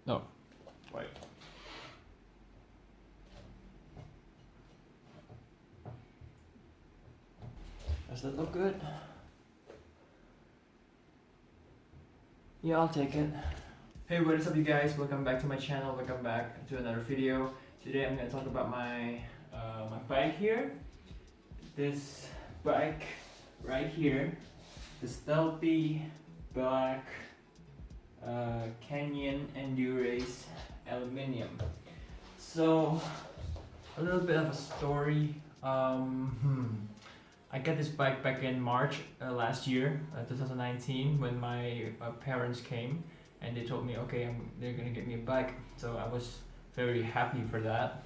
No, wait. Does that look good? Yeah, I'll take it. Hey, what is up you guys? Welcome back to my channel. Welcome back to another video. Today I'm going to talk about my my bike here. This bike right here. The stealthy black Canyon Endurace Aluminium. So a little bit of a story. I got this bike back in March last year, 2019, when my parents came and they told me, okay, they're gonna get me a bike. So I was very happy for that.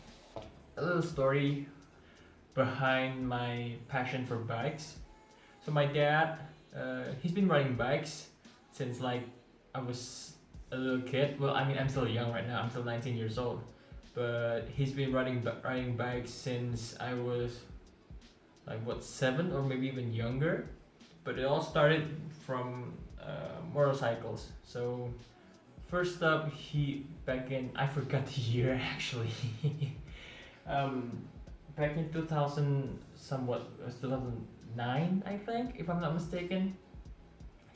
A little story behind my passion for bikes. So my dad, he's been riding bikes since like I was a little kid. Well, I mean, I'm still young right now. I'm still 19 years old, but he's been riding bikes since I was like what 7 or maybe even younger. But it all started from motorcycles. So first up, he back in I forgot the year actually. Back in 2000 somewhat 2009 I think, if I'm not mistaken,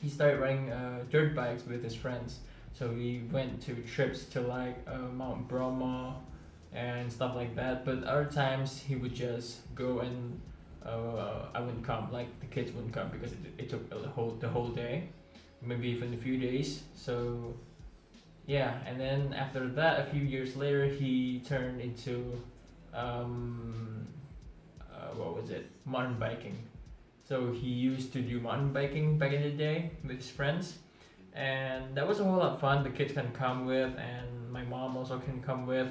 he started riding dirt bikes with his friends. So we went to trips to like Mount Bromo and stuff like that. But other times he would just go and I wouldn't come. Like the kids wouldn't come because it took the whole day, maybe even a few days. So yeah, and then after that, a few years later, he turned into what was it? Mountain biking. So he used to do mountain biking back in the day with his friends, and that was a whole lot of fun. The kids can come with, and my mom also can come with,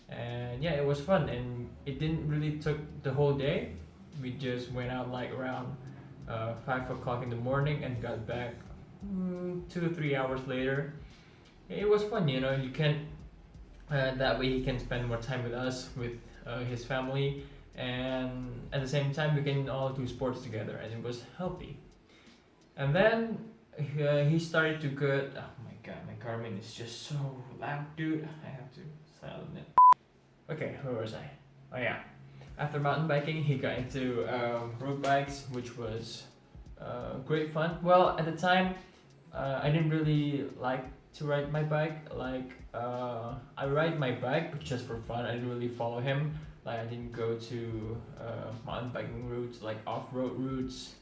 and yeah, it was fun. And it didn't really took the whole day. We just went out like around 5 o'clock in the morning and got back 2 or 3 hours later. It was fun, you know. You can that way he can spend more time with us, with his family, and at the same time we can all do sports together, and it was healthy. And then he started to get. Oh my god, my Garmin is just so loud, dude. I have to silence it. Okay, where was I? Oh yeah. After mountain biking, he got into road bikes, which was great fun. Well, at the time, I didn't really like to ride my bike. Like, I ride my bike, but just for fun. I didn't really follow him. Like, I didn't go to mountain biking routes, like off-road routes.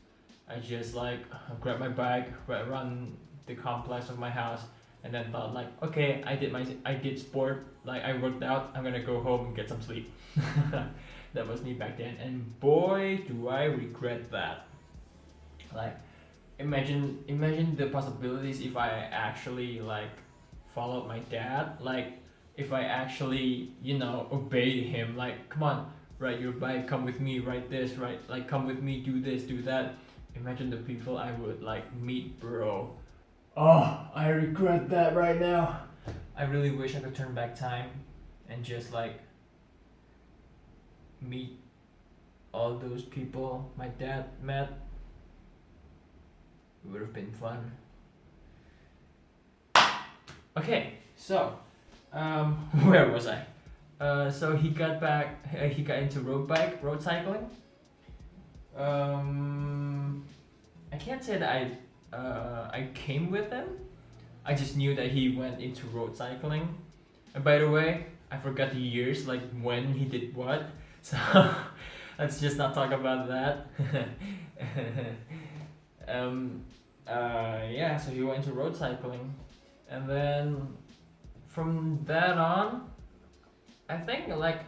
I just like grab my bike, run the complex of my house, and then thought like, okay, I did sport. Like, I worked out. I'm gonna go home and get some sleep. That was me back then, and boy, do I regret that. Like, imagine the possibilities if I actually like followed my dad. Like, if I actually, obeyed him. Like, come on, ride your bike, come with me, ride this, right? Like, come with me, do this, do that. Imagine the people I would like meet, bro. Oh, I regret that right now. I really wish I could turn back time and just like meet all those people my dad met. It would have been fun. Okay, so where was I? So he got back. He got into road cycling. I can't say that I came with him. I just knew that he went into road cycling. And by the way, I forgot the years, like when he did what. So let's just not talk about that. Yeah, so he went to road cycling, and then from that on, I think I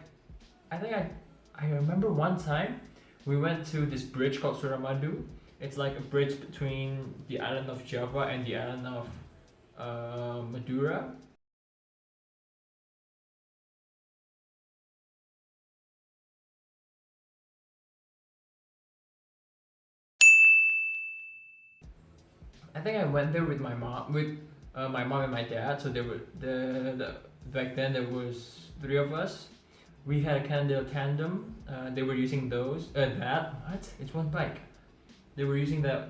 remember one time we went to this bridge called Suramadu. It's like a bridge between the island of Java and the island of Madura. I think I went there with my mom and my dad. So there were the back then there was 3 of us. We had a Cannondale tandem. They were using those. That what? It's one bike. They were using that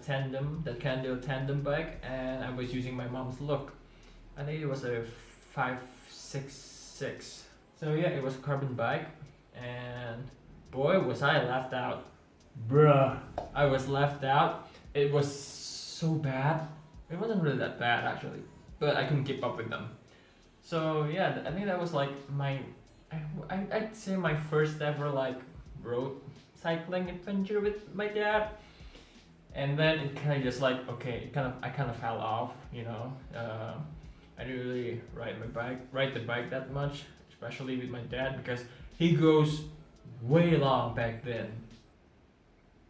tandem, that Cannondale tandem bike, and I was using my mom's Look. I think it was a 566. So yeah, it was a carbon bike, and boy was I left out, bruh. I was left out. It was so bad. It wasn't really that bad actually, but I couldn't keep up with them. So yeah, I think that was like I'd say my first ever like road cycling adventure with my dad. And then it kind of just like okay, I kind of fell off, you know. I didn't really ride the bike that much, especially with my dad because he goes way long back then.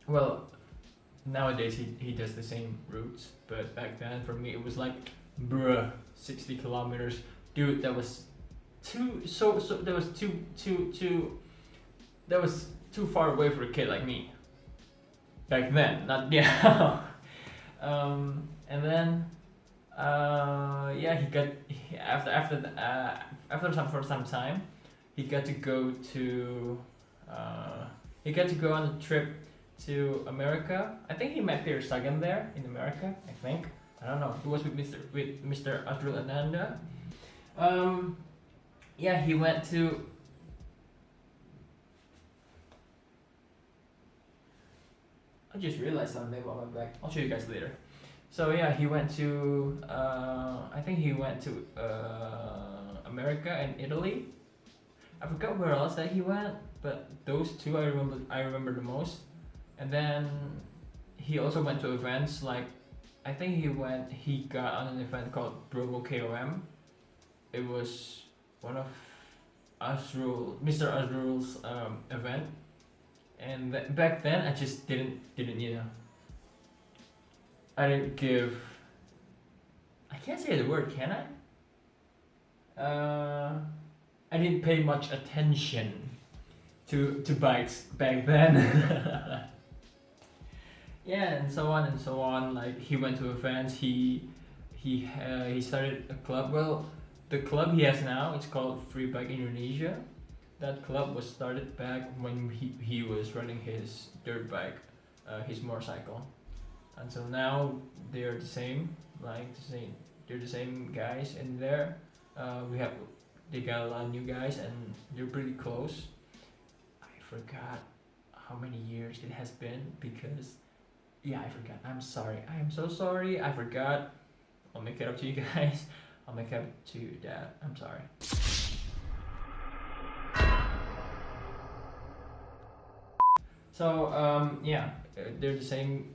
Well, nowadays he does the same routes, but back then for me it was like, bruh, 60 kilometers, dude. That was that was that was too far away for a kid like me back then, not yeah. And then yeah, after some time, he got to go to he got to go on a trip to America. I think he met Peter Sagan there in America. I think, I don't know. He was with Mr. Azrul Ananda. Yeah, he went to. I just realized something about my back. I'll show you guys later. So yeah, he went to. I think he went to America and Italy. I forgot where else that he went, but those two I remember. I remember the most. And then he also went to events like, I think he got on an event called Bromo KOM. It was one of Mr. Azrul's event, and back then I just didn't you know, I didn't give. I can't say the word, can I? I didn't pay much attention to bikes back then. Yeah, and so on and so on. Like he went to events. He started a club. Well, the club he has now, it's called Free Bike Indonesia. That club was started back when he was running his dirt bike, his motorcycle. Until now, they're the same. Like the same, they're the same guys in there. They got a lot of new guys and they're pretty close. I forgot how many years it has been because, yeah, I forgot. I'm sorry. I am so sorry. I forgot. I'll make it up to you guys. I'll make it up to your dad. I'm sorry. So yeah, they're the same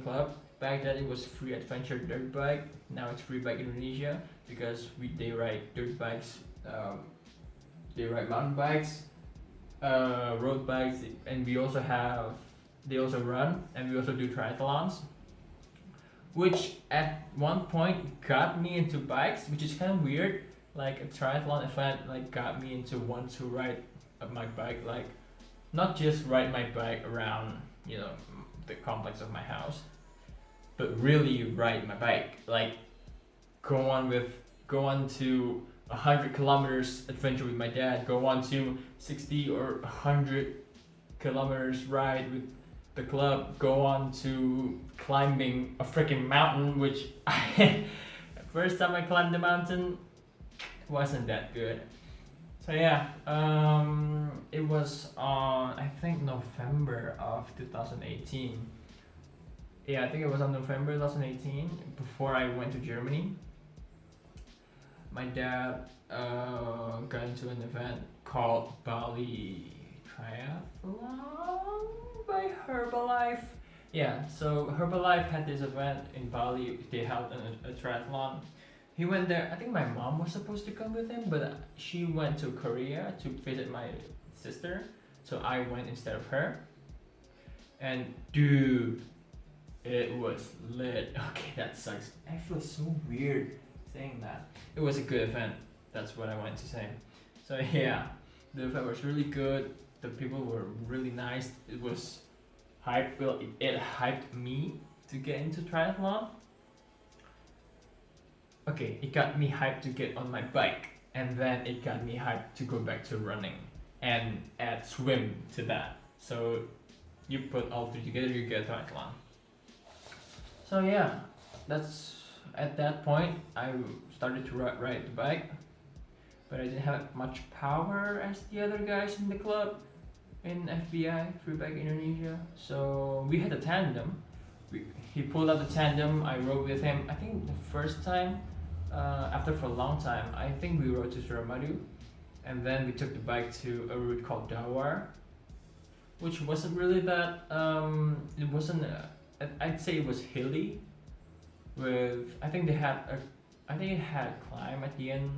club. Back then it was Free Adventure Dirt Bike. Now it's Free Bike Indonesia because they ride dirt bikes. They ride mountain bikes, road bikes, and they also run, and we also do triathlons, which at one point got me into bikes, which is kind of weird. Like a triathlon event like got me into want to ride my bike, like not just ride my bike around, you know, the complex of my house, but really ride my bike, like go on to 100 kilometers adventure with my dad, go on to 60 or 100 kilometers ride with the club, go on to climbing a freaking mountain, which I first time I climbed the mountain wasn't that good. So yeah, it was on I think November of 2018. Yeah, I think it was on November 2018 before I went to Germany. My dad got into an event called Bali Triathlon by Herbalife. Yeah, so Herbalife had this event in Bali. They held a triathlon. He went there. I think my mom was supposed to come with him, but she went to Korea to visit my sister, so I went instead of her. And dude, it was lit. Okay, that sucks. I feel so weird saying that. It was a good event. That's what I wanted to say. So yeah, the event was really good. The people were really nice. It was hyped. Well, it hyped me to get into triathlon. Okay, it got me hyped to get on my bike, and then it got me hyped to go back to running. and add swim to that. So you put all three together, you get a triathlon. So yeah, that's at that point I started to ride the bike, but I didn't have much power as the other guys in the club in FBI Free Bike Indonesia. So we had a tandem. He pulled out the tandem. I rode with him. I think the first time, after for a long time, I think we rode to Suramadu, and then we took the bike to a route called Dawar, which wasn't really that. It wasn't. I'd say it was hilly. With I think they had a, I think it had a climb at the end,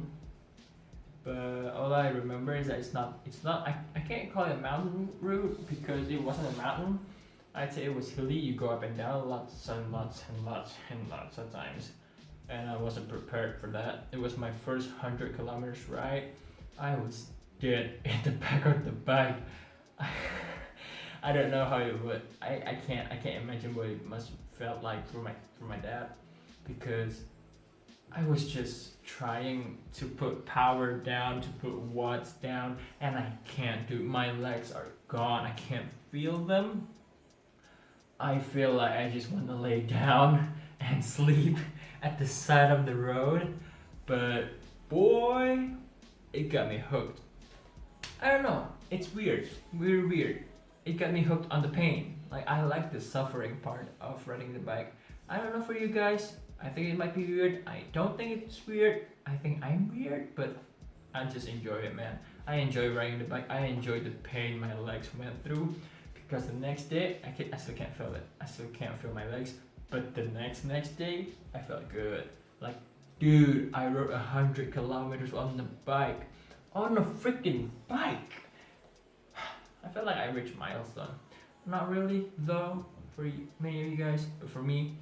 but all I remember is that it's not I can't call it a mountain route because it wasn't a mountain. I'd say it was hilly. You go up and down lots and lots and lots and lots of times, and I wasn't prepared for that. It was my first 100 kilometers ride. I was dead in the back of the bike. I don't know how it would. I can't imagine what it must felt like for my dad, because I was just trying to put power down, to put watts down, and I can't do. My legs are gone. I can't feel them. I feel like I just want to lay down and sleep at the side of the road. But boy, it got me hooked. I don't know. It's weird. Weird. It got me hooked on the pain. Like, I like the suffering part of riding the bike. I don't know for you guys. I think it might be weird. I don't think it's weird. I think I'm weird, but I just enjoy it, man. I enjoy riding the bike. I enjoy the pain my legs went through, because the next day I still can't feel it. I still can't feel my legs. But the next day I felt good. Like, dude, I rode 100 kilometers on the bike, on a freaking bike. I felt like I reached milestone. Not really though for many of you guys, but for me,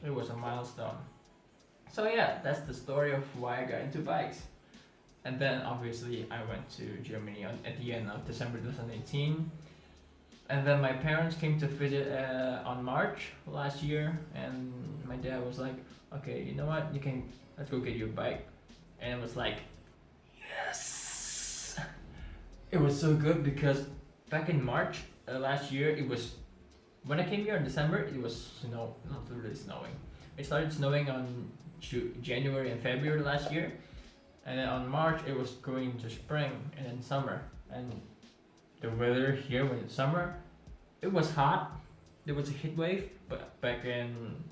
it was a milestone. So yeah, that's the story of why I got into bikes. And then obviously I went to Germany at the end of December 2018. And then my parents came to visit on March last year, and my dad was like, "Okay, you know what? Let's go get you a bike." And it was like, yes. It was so good because back in March last year, it was when I came here in December. It was not really snowing. It started snowing on January and February last year, and then on March it was going into spring and then summer. And the weather here when it's summer, it was hot. There was a heat wave, but back in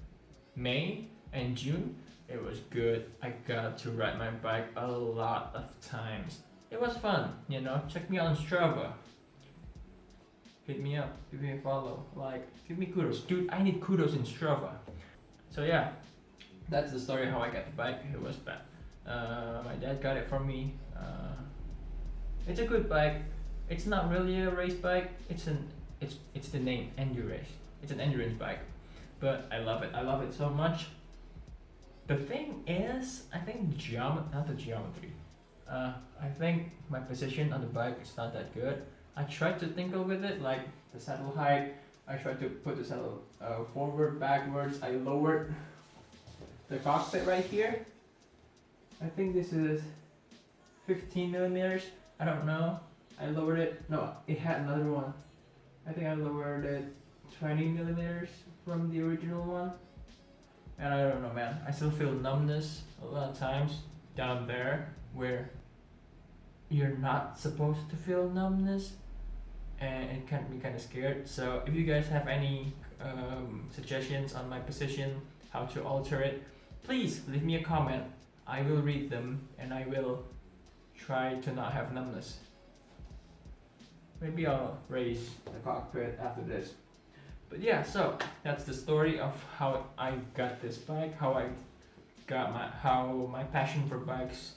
May and June, it was good. I got to ride my bike a lot of times. It was fun, Check me out on Strava. Hit me up, give me a follow, give me kudos. Dude, I need kudos in Strava. So yeah, that's the story how I got the bike. It was bad. My dad got it for me. It's a good bike. It's not really a race bike. It's the name Endurace. It's an endurance bike, but I love it. I love it so much. The thing is, I think not the geometry. I think my position on the bike is not that good. I tried to tinker with it, like the saddle height. I tried to put the saddle forward, backwards. I lowered the cockpit right here. I think this is 15 millimeters. I don't know. I lowered it. No, it had another one. I think I lowered it 20 millimeters from the original one. And I don't know, man. I still feel numbness a lot of times down there where you're not supposed to feel numbness, and it can be kind of scared. So if you guys have any suggestions on my position, how to alter it, please leave me a comment. I will read them and I will try to not have numbness. Maybe I'll raise the cockpit after this. But yeah, so that's the story of how I got this bike, how my passion for bikes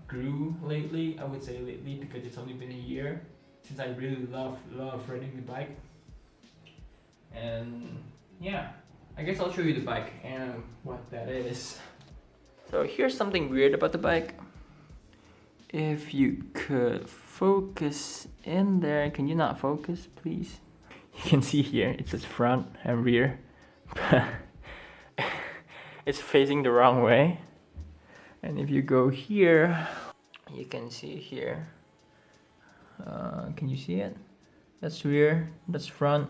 grew lately. I would say lately because it's only been a year since I really love riding the bike. And yeah, I guess I'll show you the bike and what that is. So here's something weird about the bike. If you could focus in there, can you not focus, please? You can see here, it says front and rear, but it's facing the wrong way. And if you go here, you can see here, Can you see it? That's rear, that's front.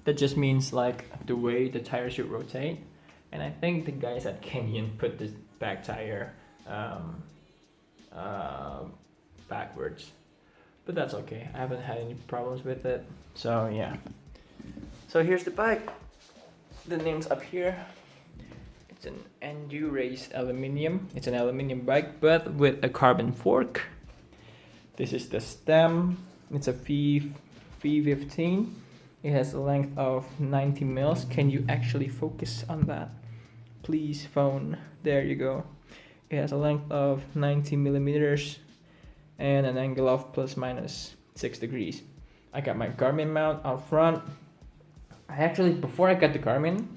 That just means like the way the tire should rotate. And I think the guys at Canyon put this back tire backwards. But that's okay. I haven't had any problems with it. So yeah. So here's the bike. The name's up here. It's an Endurace aluminum. It's an aluminum bike, but with a carbon fork. This is the stem. It's a V15. It has a length of 90 mils. Can you actually focus on that? Please, phone. There you go. It has a length of 90 millimeters and an angle of plus minus 6 degrees. I got my Garmin mount out front. I actually, before I got the Garmin,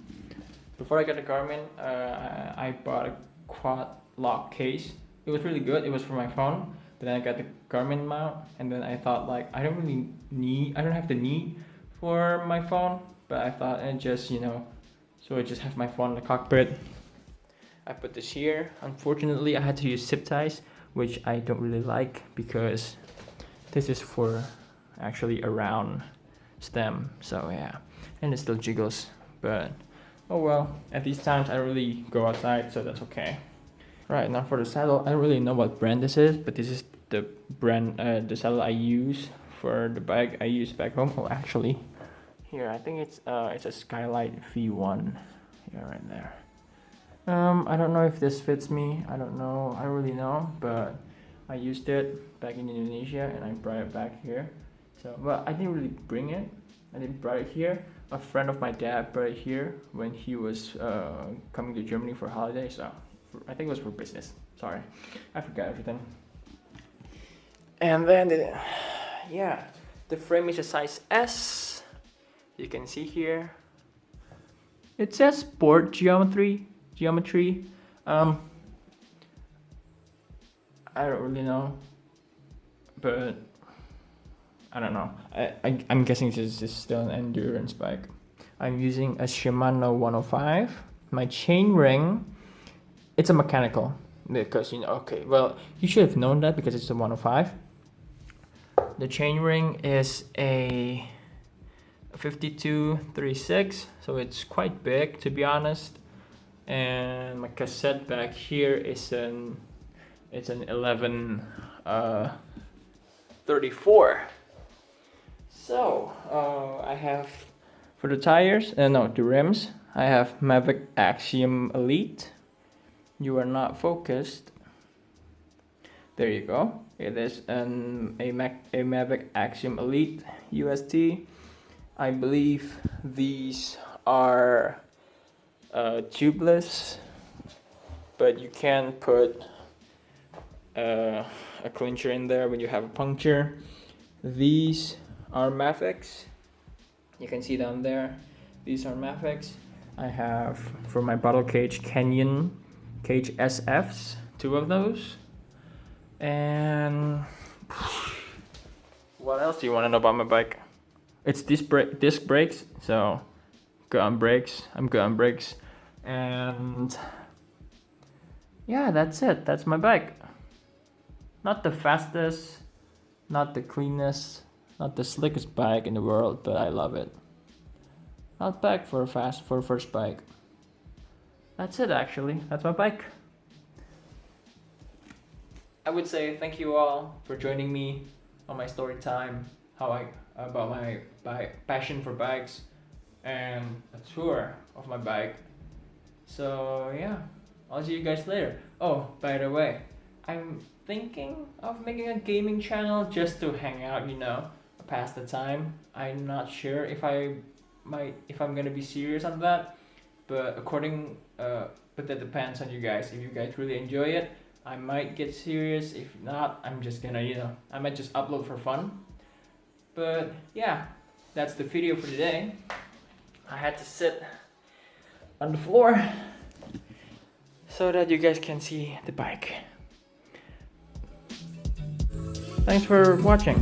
I bought a quad lock case. It was really good. It was for my phone. But then I got the Garmin mount, and then I thought like I don't have the need for my phone. But I thought and just so I just have my phone in the cockpit. I put this here. Unfortunately, I had to use zip ties, which I don't really like because this is for actually a round stem. So yeah, and it still jiggles. But oh well. At these times, I really go outside, so that's okay. Right, now for the saddle, I don't really know what brand this is, but this is the brand, the saddle I use for the bike I use back home. Oh, actually, here, I think it's a Skylight V1, yeah, right there. I don't know if this fits me, I don't really know, but I used it back in Indonesia and I brought it back here. So, but I didn't really bring it, I didn't bring it here. A friend of my dad brought it here when he was coming to Germany for a holiday, so I think it was for business. Sorry, I forgot everything. And then, the frame is a size S. You can see here. It says sport geometry. I don't really know, but I don't know. I'm guessing this is still an endurance bike. I'm using a Shimano 105. My chain ring. It's a mechanical because okay, well, you should have known that because it's a 105. The chain ring is a 5236, so it's quite big to be honest. And my cassette back here is an 1134. So I have for the tires, the rims. I have Mavic Axiom Elite. You are not focused. There you go. It is a Mavic Axiom Elite UST. I believe these are tubeless, but you can put a clincher in there when you have a puncture. These are Mavics. You can see down there. These are Mavics. I have for my bottle cage Canyon Cage SFs, 2 of those. And what else do you want to know about my bike? It's disc brakes, so good on brakes. I'm good on brakes. And yeah, that's it. That's my bike. Not the fastest, not the cleanest, not the slickest bike in the world, but I love it. Not bad for a first bike. That's it actually. That's my bike. I would say thank you all for joining me on my story time, about my passion for bikes and a tour of my bike. So yeah, I'll see you guys later. Oh, by the way, I'm thinking of making a gaming channel just to hang out, pass the time. I'm not sure if I'm gonna be serious on that, but but that depends on you guys. If you guys really enjoy it, I might get serious. If not, I'm just gonna, I might just upload for fun. But yeah, that's the video for today. I had to sit on the floor so that you guys can see the bike. Thanks for watching.